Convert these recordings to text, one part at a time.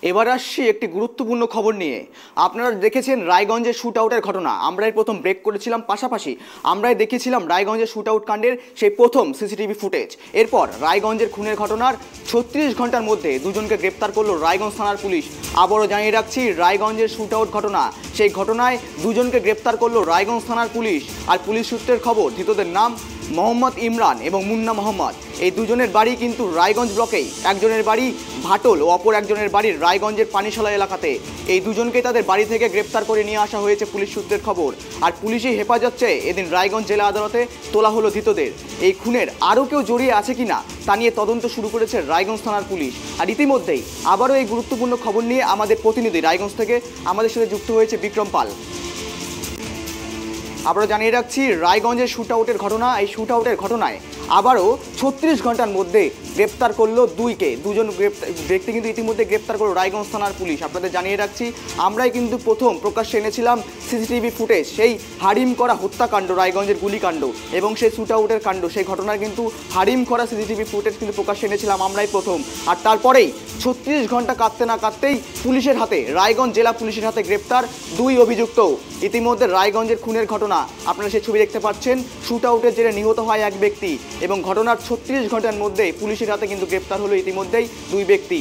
এবার আসছি একটি গুরুত্বপূর্ণ খবর নিয়ে। আপনারা দেখেছেন রায়গঞ্জের শুট আউটের ঘটনা। আমরাই প্রথম ব্রেক করেছিলাম, পাশাপাশি আমরাই দেখেছিলাম রায়গঞ্জের শুট আউট কাণ্ডের সেই প্রথম সিসিটিভি ফুটেজ। এরপর রায়গঞ্জের খুনের ঘটনার 36 ঘন্টার মধ্যে দুজনকে গ্রেপ্তার করলো রায়গঞ্জ থানার পুলিশ। আবারও জানিয়ে রাখছি, রায়গঞ্জের শুট আউট ঘটনা, সেই ঘটনায় দুজনকে গ্রেপ্তার করলো রায়গঞ্জ থানার পুলিশ। আর পুলিশ সূত্রের খবর, ধৃতদের নাম মোহাম্মদ ইমরান এবং মুন্না মোহাম্মদ। এই দুজনের বাড়ি কিন্তু রায়গঞ্জ ব্লকেই। একজনের বাড়ি ভাটল ও অপর একজনের বাড়ি রায়গঞ্জের পানিশালা এলাকাতে। এই দুজনকে তাদের বাড়ি থেকে গ্রেপ্তার করে নিয়ে আসা হয়েছে পুলিশ সূত্রের খবর। আর পুলিশই হেফাজত চেয়ে এদিন রায়গঞ্জ জেলা আদালতে তোলা হলো ধৃতদের। এই খুনের আরও কেউ জড়িয়ে আছে কিনা তা নিয়ে তদন্ত শুরু করেছে রায়গঞ্জ থানার পুলিশ। আর ইতিমধ্যেই আবারও এই গুরুত্বপূর্ণ খবর নিয়ে আমাদের প্রতিনিধি রায়গঞ্জ থেকে আমাদের সাথে যুক্ত হয়েছে বিক্রম পাল। আবারও জানিয়ে রাখছি, রায়গঞ্জের শুট আউটের ঘটনা। এই শুট আউটের ঘটনায় আবারও 36 ঘন্টার মধ্যে গ্রেপ্তার করলো দুজন ব্যক্তি কিন্তু ইতিমধ্যে গ্রেপ্তার করলো রায়গঞ্জ থানার পুলিশ। আপনাদের জানিয়ে রাখছি, আমরাই কিন্তু প্রথম প্রকাশ্যে এনেছিলাম সিসিটিভি ফুটেজ, সেই হারিম করা হত্যাকাণ্ড, রায়গঞ্জের গুলিকাণ্ড এবং সেই শুট আউটের কাণ্ড, সেই ঘটনার কিন্তু হারিম করা সিসিটিভি ফুটেজ কিন্তু প্রকাশ্যে এনেছিলাম আমরাই প্রথম। আর তারপরেই 36 ঘন্টা কাটতে না কাটতেই পুলিশের হাতে, রায়গঞ্জ জেলা পুলিশের হাতে গ্রেপ্তার দুই অভিযুক্ত। ইতিমধ্যে রায়গঞ্জের খুনের ঘটনা, আপনারা সেই ছবি দেখতে পাচ্ছেন। শুট আউটের জেরে নিহত হয় এক ব্যক্তি এবং ঘটনার 36 ঘন্টার মধ্যে পুলিশের হাতে কিন্তু গ্রেপ্তার হলো ইতিমধ্যেই দুই ব্যক্তি।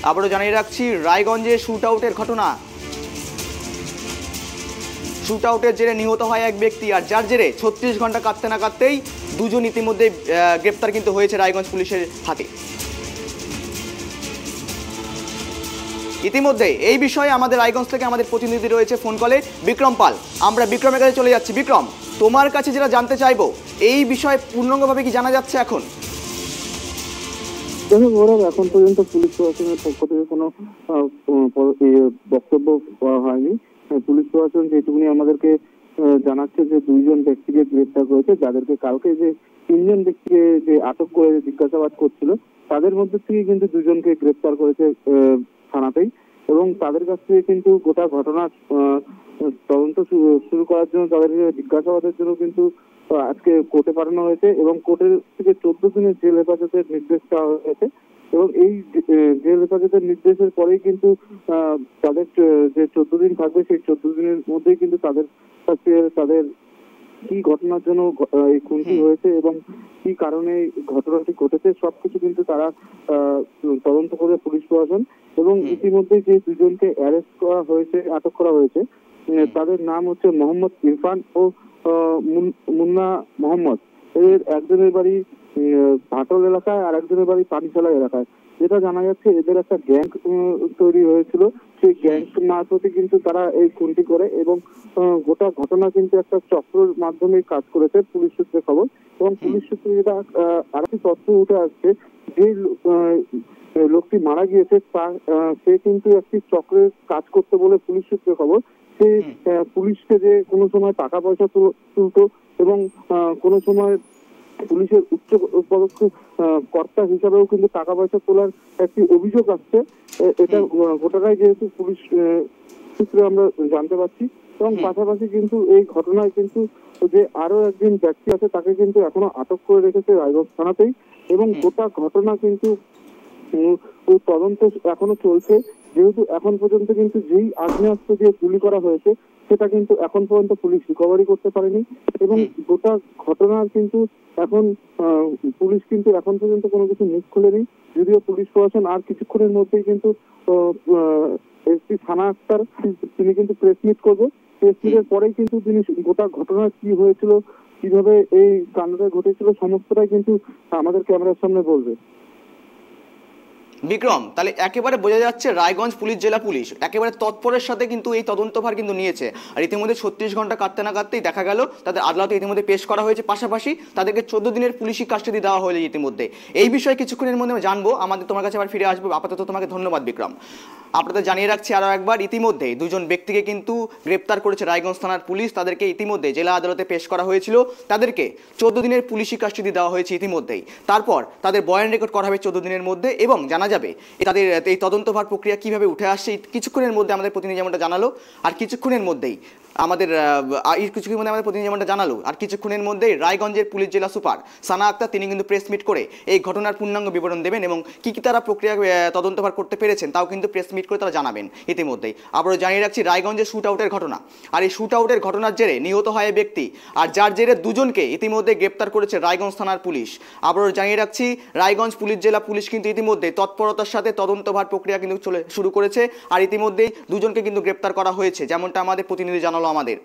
আবারও জানিয়ে রাখছি, রায়গঞ্জে শুট আউটের ঘটনা, শুট আউটের জেরে নিহত হয় এক ব্যক্তি, আর যার জেরে 36 ঘন্টা কাটতে না কাটতেই দুজন ইতিমধ্যে গ্রেপ্তার কিন্তু হয়েছে রায়গঞ্জ পুলিশের হাতে। ইতিমধ্যে এই বিষয়ে আমাদের রায়গঞ্জ থেকে আমাদের প্রতিনিধি রয়েছে ফোন কলে, বিক্রম পাল। আমরা বিক্রমের কাছে চলে যাচ্ছি। বিক্রম, তোমার কাছে যেটা জানতে চাইবো, এই বিষয়ে পূর্ণাঙ্গভাবে কি জানা যাচ্ছে এখন? এখন পর্যন্ত পুলিশ প্রশাসনের পক্ষ থেকে কোনো বক্তব্য করা হয়নি। পুলিশ প্রশাসন যেটুকুনি আমাদেরকে জানাচ্ছে যে দুইজন ব্যক্তিকে গ্রেপ্তার করেছে, যাদেরকে কালকে যে তিনজন ব্যক্তিকে যে আটক করে জিজ্ঞাসাবাদ করছিল তাদের মধ্যে থেকে কিন্তু দুজনকে গ্রেপ্তার করেছে থানাতেই, এবং তাদের কাছ থেকে কিন্তু গোটা ঘটনার তদন্ত শুরু করার জন্য তাদেরকে জিজ্ঞাসাবাদের জন্য কিন্তু আজকে কোর্টে পাঠানো হয়েছে এবং কোর্টের থেকে 14 দিনের জেল হেফাজতের নির্দেশ দেওয়া হয়েছে। এবং এই জেল হেফাজতের নির্দেশের পরেই কিন্তু তাদের যে 14 দিন থাকবে, সেই 14 দিনের মধ্যেই কিন্তু তাদের কাছে তাদের কি ঘটনার জন্য এই খুনটি হয়েছে এবং কি কারণে ঘটনাটি ঘটেছে সবকিছু কিন্তু তারা তদন্ত করে পুলিশ প্রশাসন। এবং ইতিমধ্যে যে দুজনকে অ্যারেস্ট করা হয়েছে, আটক করা হয়েছে, তাদের নাম হচ্ছে মোহাম্মদ ইরফান ও মুন্না মোহাম্মদ। এর একজনের বাড়ি ভাটল এলাকায় আর একজনের বাড়ি পানিশালা এলাকায়। যেটা জানা যাচ্ছে, এদের একটা গ্যাং তৈরি হয়েছিল, সেই গ্যাং মারফতে কিন্তু তারা এই খুনটি করে এবং গোটা ঘটনা কিন্তু একটা চক্রের মাধ্যমে কাজ করেছে পুলিশ সূত্রে খবর। এবং পুলিশ সূত্রে যেটা আরেকটি তথ্য উঠে আসছে, যে লোকটি মারা গিয়েছে সে কিন্তু একটি চক্রের কাজ করতে বলে পুলিশ সূত্রে খবর। সে পুলিশকে যে কোনো সময় টাকা পয়সা তুলতো এবং কোনো সময় পুলিশের উচ্চ পদস্থ কর্তা হিসাবেও কিন্তু টাকা পয়সা তোলার একটি অভিযোগ আসছে। এটা ঘটনায় যেহেতু পুলিশ সূত্রে আমরা জানতে পারছি, এবং পাশাপাশি কিন্তু এই ঘটনায় কিন্তু যে আরো একজন ব্যক্তি আছে তাকে কিন্তু এখনো আটক করে রেখেছে রায়গঞ্জ থানাতেই। এবং গোটা ঘটনা কিন্তু তদন্ত এখনো চলছে, যেহেতু এখন পর্যন্ত কিন্তু যেই আগ্নেয়াস্ত্র দিয়ে গুলি করা হয়েছে সেটা কিন্তু এখন পর্যন্ত পুলিশ রিকভারি করতে পারেনি। এবং গোটা ঘটনার কিন্তু এখন পুলিশ কিন্তু এখন পর্যন্ত কোনো কিছু মুখ খুলেনি, যদিও পুলিশ প্রশাসন আর কিছুক্ষণের মধ্যেই কিন্তু এসপি থানা আক্তার তিনি কিন্তু প্রেস মিট করবে। প্রেস মিটের পরেই কিন্তু তিনি গোটা ঘটনা কি হয়েছিল, কিভাবে এই কাণ্ডটা ঘটেছিল সমস্তটাই কিন্তু আমাদের ক্যামেরার সামনে বলবে। বিক্রম, তাহলে একেবারে বোঝা যাচ্ছে রায়গঞ্জ জেলা পুলিশ একেবারে তৎপরের সাথে কিন্তু এই তদন্তভার কিন্তু নিয়েছে। আর ইতিমধ্যে 36 ঘন্টা কাটতে না কাটতেই দেখা গেল তাদের আদালতে ইতিমধ্যে পেশ করা হয়েছে, পাশাপাশি তাদেরকে 14 দিনের পুলিশি কাস্টাডি দেওয়া হয়েছে ইতিমধ্যে। এই বিষয়ে কিছুক্ষণের মধ্যে জানবো, আমাদের তোমার কাছে আবার ফিরে আসবো। আপাতত তোমাকে ধন্যবাদ বিক্রম। আপনাদের জানিয়ে রাখছি আরও একবার, ইতিমধ্যে দুজন ব্যক্তিকে কিন্তু গ্রেপ্তার করেছে রায়গঞ্জ থানার পুলিশ। তাদেরকে ইতিমধ্যে জেলা আদালতে পেশ করা হয়েছিল, তাদেরকে 14 দিনের পুলিশি কাস্টাডি দেওয়া হয়েছে ইতিমধ্যেই। তারপর তাদের বয়ান রেকর্ড করা হবে 14 দিনের মধ্যে এবং জানা যাবে তাদের এই তদন্তভার প্রক্রিয়া কিভাবে উঠে আসছে কিছুক্ষণের মধ্যে। আমাদের প্রতিনিধি যেমনটা জানালো, আর কিছুক্ষণের মধ্যেই আমাদের কিছুক্ষণ মধ্যে আমাদের প্রতিনিধি যেমনটা জানালো, আর কিছুক্ষণের মধ্যেই রায়গঞ্জের পুলিশ জেলা সুপার সানা আক্তার তিনি কিন্তু প্রেস মিট করে এই ঘটনার পূর্ণাঙ্গ বিবরণ দেবেন এবং কি কি তারা প্রক্রিয়া তদন্তভার করতে পেরেছেন তাও কিন্তু প্রেস মিট করে তারা জানাবেন ইতিমধ্যেই। আবারও জানিয়ে রাখছি রায়গঞ্জের শুট আউটের ঘটনা, আর এই শুট আউটের ঘটনার জেরে নিহত হয় এই ব্যক্তি, আর যার জেরে দুজনকে ইতিমধ্যে গ্রেপ্তার করেছে রায়গঞ্জ থানার পুলিশ। আবারও জানিয়ে রাখছি রায়গঞ্জ পুলিশ জেলা পুলিশ কিন্তু ইতিমধ্যে তৎপরতার সাথে তদন্তভার প্রক্রিয়া কিন্তু শুরু করেছে, আর ইতিমধ্যেই দুজনকে কিন্তু গ্রেপ্তার করা হয়েছে যেমনটা আমাদের প্রতিনিধি জানালো আমাদের।